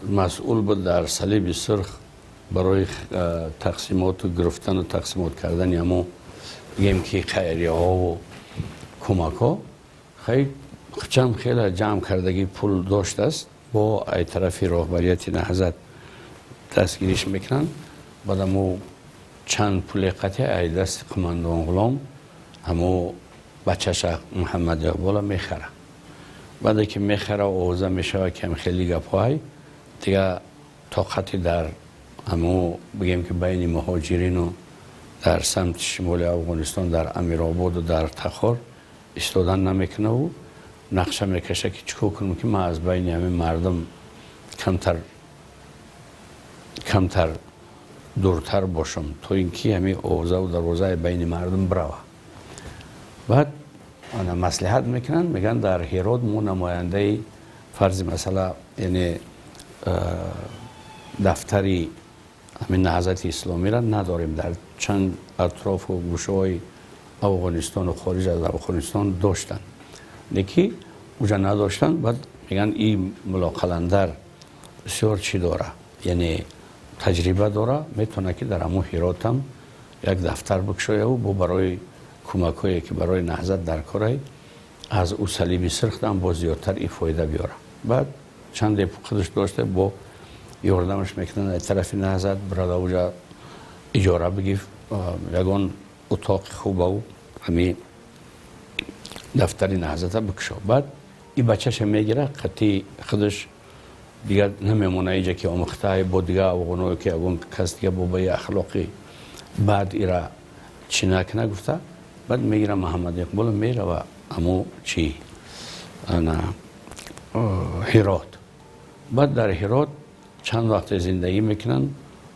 مسئول بود در صلیب سرخ برای تقسیمات و گرفتن و تقسیمات کردن همو بگیم که خیریه ها و کمک ها خیلی جمع کردگی پول داشت است با ای طرفی راهبریت نهضت دستگیریش میکنن بعد همو چند پول قطعه ای دست قماندان غلام همو بچه‌ش محمد اقبال میخره بعد که میخره و اوضاع میشه که خیلی گپ‌های دیگه طاقتی در همو بگیم که بین مهاجرین و در سمت شمال افغانستان در امیرآباد و در تخار ایستادن نمیکنه و نقشه میکشه که چیکار کنم که من از بین همین مردم کمتر دورتر باشم تو اینکه همین اوضاع و دروازه بین مردم بروه. بعد آنها مصلحت میکنن میگن در هرات مو نماینده فرض مثلا یعنی دفتری همین نهضت اسلامی را نداریم در چند اطراف و گوشه های افغانستان و خارج از افغانستان داشتن لیکی اونجا نداشتن. بعد میگن این ملا قلندر بسیار چی داره یعنی تجربه داره میتونه که در همون هرات هم یک دفتر بکشه و برای کمک هایی که برای نهضت در کاره از او صلیب سرخ هم با زیادتر این فایده بیاره. بعد چند دیپ خودش داشته با یاردمش میکنن از طرف نهضت برای اوجا اجاره بگی یگان اتاق خوبه و همین دفتری نهضت بکشه. بعد این بچهش میگیره قطعی خودش دیگه نمیمونه اینجا که آموخته با دیگه افغانایی که اون کس دیگه با اخلاقی بعد ایرا چی نکنه گفته. بعد میگیره محمد اقبال میره و امو چی انا هرات. بعد در هرات چند وقت زندگی میکنن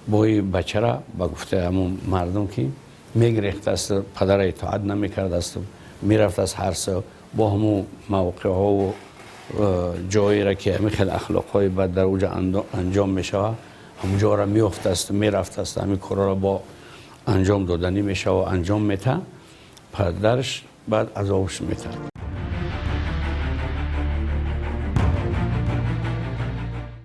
با این بچه را با گفته همون مردم که میگریخت است پدر اطاعت نمیکرد است میرفت از هر سو با همون موقع ها و جایی را که همین خیلی اخلاق های بد در اوجا انجام میشه همونجا را میافت است میرفت است همین کارا را با انجام دادنی میشه و انجام میته پدرش بعد عذابش میته.